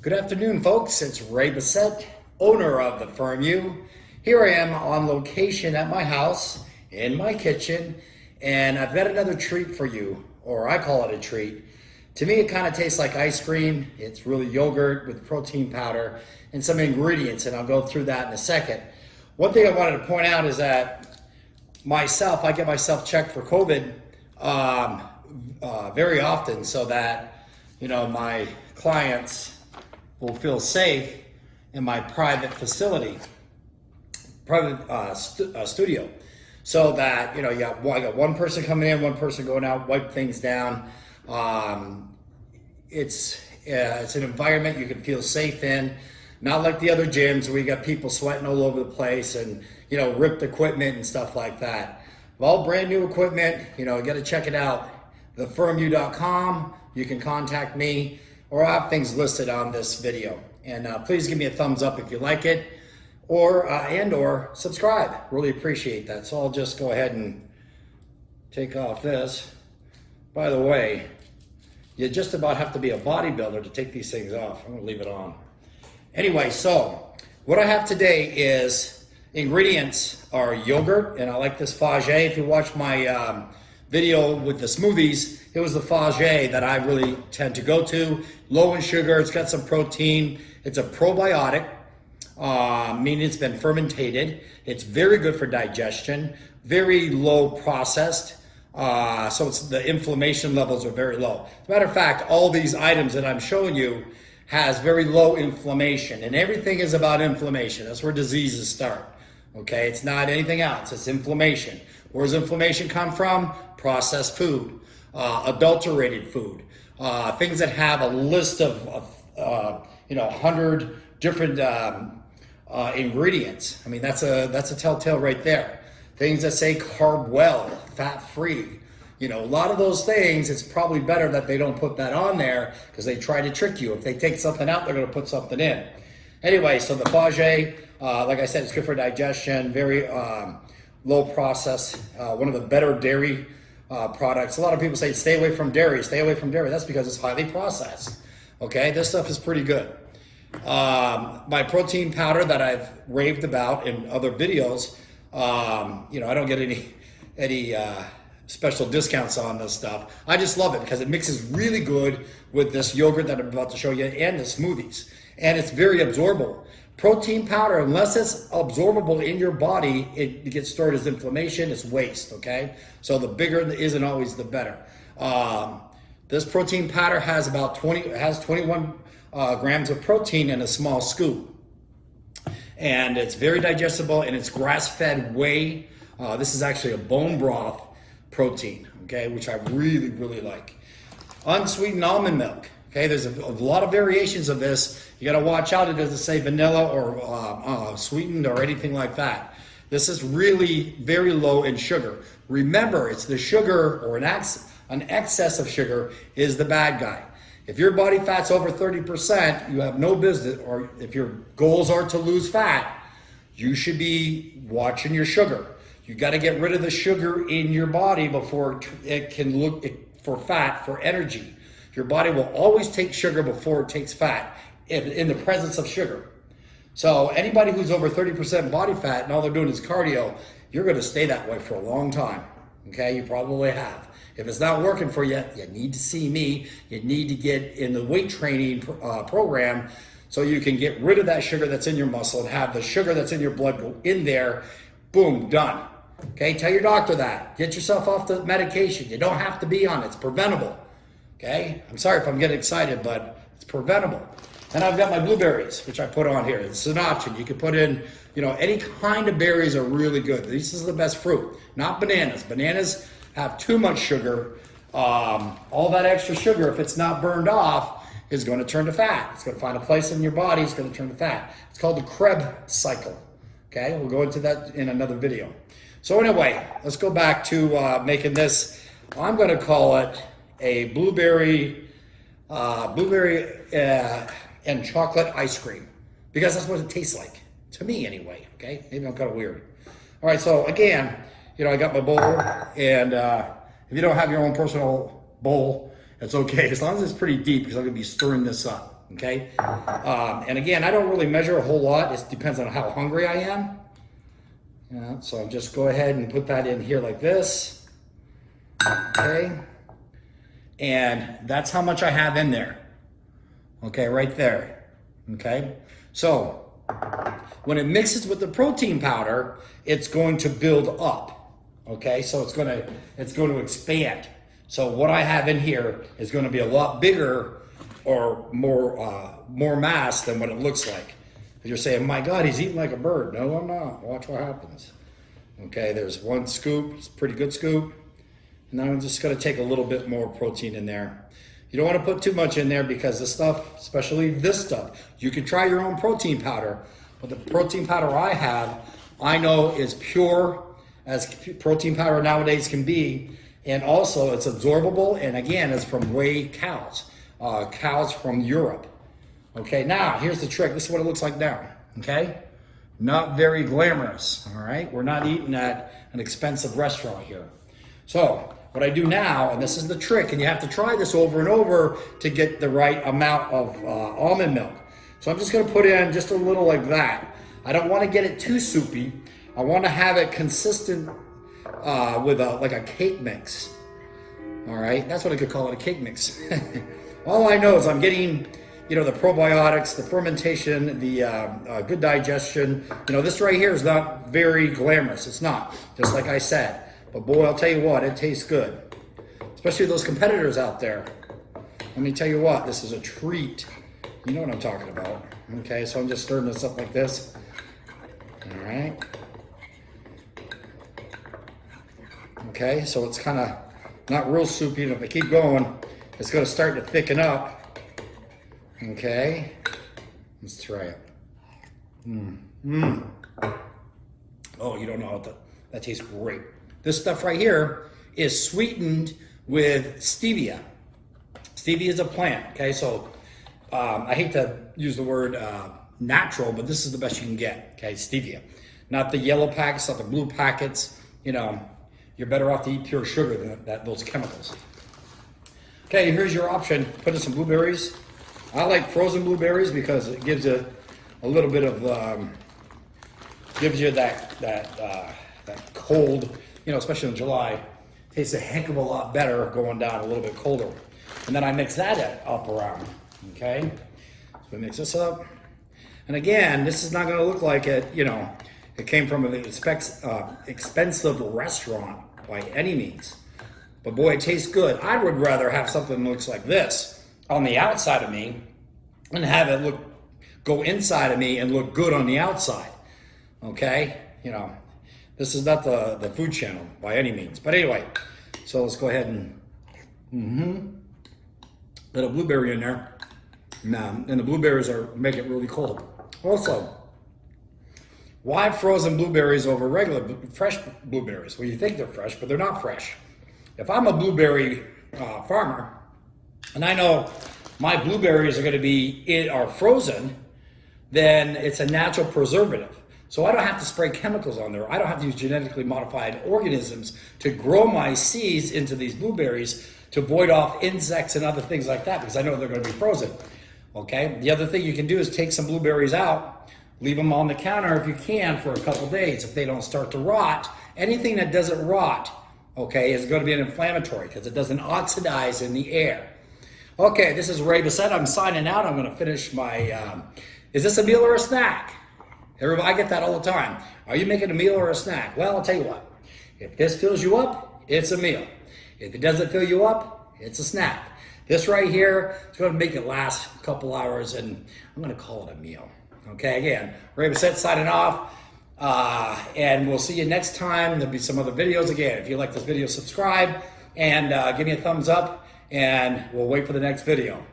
Good afternoon, folks. It's Ray Bessette, owner of the Firm U. Here I am on location at my house, in my kitchen, and I've got another treat for you, or I call it a treat. To me, it kind of tastes like ice cream. It's really yogurt with protein powder and some ingredients, and I'll go through that in a second. One thing I wanted to point out is that I get myself checked for COVID very often so that, my clients will feel safe in my private facility, studio, so that I got one person coming in, one person going out, wipe things down. It's an environment you can feel safe in, not like the other gyms where you got people sweating all over the place and ripped equipment and stuff like that. All brand new equipment. You got to check it out. thefirmu.com. You can contact me, or I have things listed on this video. And please give me a thumbs up if you like it, or subscribe. Really appreciate that. So I'll just go ahead and take off this. By the way, you just about have to be a bodybuilder to take these things off. I'm gonna leave it on. Anyway, so what I have today is ingredients are yogurt, and I like this Fage. If you watch my video with the smoothies, it was the Fage that I really tend to go to. Low in sugar, it's got some protein. It's a probiotic, meaning it's been fermented. It's very good for digestion, very low processed. So the inflammation levels are very low. As a matter of fact, all these items that I'm showing you has very low inflammation, and everything is about inflammation. That's where diseases start. Okay, it's not anything else, it's inflammation. Where does inflammation come from? Processed food, adulterated food, things that have a list of 100 different ingredients. I mean, that's a telltale right there. Things that say carb well, fat free. A lot of those things, it's probably better that they don't put that on there because they try to trick you. If they take something out, they're going to put something in. Anyway, so the Fage, like I said, it's good for digestion, very low process, one of the better dairy products. A lot of people say stay away from dairy, stay away from dairy. That's because it's highly processed. Okay, this stuff is pretty good. My protein powder that I've raved about in other videos, I don't get any special discounts on this stuff. I just love it because it mixes really good with this yogurt that I'm about to show you and the smoothies. And it's very absorbable. Protein powder, unless it's absorbable in your body, it gets stored as inflammation, it's waste, okay? So the bigger it isn't always the better. This protein powder has about 21 grams of protein in a small scoop. And it's very digestible, and it's grass-fed whey. This is actually a bone broth protein, okay, which I really, really like. Unsweetened almond milk. Okay, there's a lot of variations of this. You got to watch out. It doesn't say vanilla or sweetened or anything like that. This is really very low in sugar. Remember, it's the sugar or an excess of sugar is the bad guy. If your body fat's over 30%, you have no business, or if your goals are to lose fat, you should be watching your sugar. You got to get rid of the sugar in your body before it can look for fat, for energy. Your body will always take sugar before it takes fat in the presence of sugar. So anybody who's over 30% body fat and all they're doing is cardio, you're going to stay that way for a long time. Okay, you probably have. If it's not working for you, you need to see me. You need to get in the weight training program so you can get rid of that sugar that's in your muscle and have the sugar that's in your blood go in there. Boom, done. Okay, tell your doctor that. Get yourself off the medication. You don't have to be on it. It's preventable. Okay, I'm sorry if I'm getting excited, but it's preventable. And I've got my blueberries, which I put on here. This is an option. You can put in, any kind of berries are really good. This is the best fruit, not bananas. Bananas have too much sugar. All that extra sugar, if it's not burned off, is going to turn to fat. It's going to find a place in your body. It's going to turn to fat. It's called the Kreb Cycle. Okay, we'll go into that in another video. So anyway, let's go back to making this. I'm going to call it a blueberry and chocolate ice cream, because that's what it tastes like to me anyway. Okay, maybe I'm kind of weird. All right, so again, I got my bowl, and if you don't have your own personal bowl, it's okay as long as it's pretty deep, because I'm gonna be stirring this up. okay? And again, I don't really measure a whole lot. It depends on how hungry I am. So I'll just go ahead and put that in here like this, okay? And that's how much I have in there, okay, right there, okay? So when it mixes with the protein powder, it's going to build up, okay? So it's going to expand. So what I have in here is going to be a lot bigger or more mass than what it looks like. You're saying, my God, he's eating like a bird. No, I'm not. Watch what happens. Okay, there's one scoop. It's a pretty good scoop. And I'm just going to take a little bit more protein in there. You don't want to put too much in there because this stuff, especially this stuff, you can try your own protein powder, but the protein powder I have, I know is pure as protein powder nowadays can be. And also it's absorbable, and again, it's from whey cows, cows from Europe. Okay, now here's the trick. This is what it looks like now, okay? Not very glamorous, all right? We're not eating at an expensive restaurant here. So what I do now, and this is the trick, and you have to try this over and over to get the right amount of almond milk. So I'm just gonna put in just a little like that. I don't wanna get it too soupy. I wanna have it consistent with like a cake mix. All right, that's what I could call it, a cake mix. All I know is I'm getting, you know, the probiotics, the fermentation, the good digestion. You know, this right here is not very glamorous. It's not, just like I said. But boy, I'll tell you what, it tastes good. Especially those competitors out there. Let me tell you what, this is a treat. You know what I'm talking about. Okay, so I'm just stirring this up like this. All right. Okay, so it's kind of not real soupy, and if I keep going, it's going to start to thicken up. Okay, let's try it. Oh, you don't know how that tastes great. This stuff right here is sweetened with stevia. Stevia is a plant, okay? So I hate to use the word natural, but this is the best you can get, okay? Stevia. Not the yellow packets, not the blue packets. You know, you're better off to eat pure sugar than those chemicals. Okay, here's your option. Put in some blueberries. I like frozen blueberries because it gives you a little bit of, gives you that cold, you know, especially in July. Tastes a heck of a lot better going down a little bit colder. And then I mix that up around, okay? So we mix this up. And again, this is not gonna look like it, you know, it came from an expensive restaurant by any means. But boy, it tastes good. I would rather have something that looks like this on the outside of me and have it go inside of me and look good on the outside, okay? You know, this is not the food channel by any means. But anyway, so let's go ahead and put a blueberry in there. And the blueberries make it really cold. Also, why frozen blueberries over regular fresh blueberries? Well, you think they're fresh, but they're not fresh. If I'm a blueberry farmer, and I know my blueberries are frozen, then it's a natural preservative. So I don't have to spray chemicals on there. I don't have to use genetically modified organisms to grow my seeds into these blueberries to void off insects and other things like that, because I know they're going to be frozen. Okay. The other thing you can do is take some blueberries out, leave them on the counter if you can for a couple days. If they don't start to rot, anything that doesn't rot, okay, is going to be an inflammatory because it doesn't oxidize in the air. Okay, this is Ray Bessette. I'm signing out. I'm going to finish my, is this a meal or a snack? Everybody, I get that all the time. Are you making a meal or a snack? Well, I'll tell you what. If this fills you up, it's a meal. If it doesn't fill you up, it's a snack. This right here is going to make it last a couple hours, and I'm going to call it a meal. Okay, again, Ray Bessette signing off, and we'll see you next time. There'll be some other videos. Again, if you like this video, subscribe, and give me a thumbs up, and we'll wait for the next video.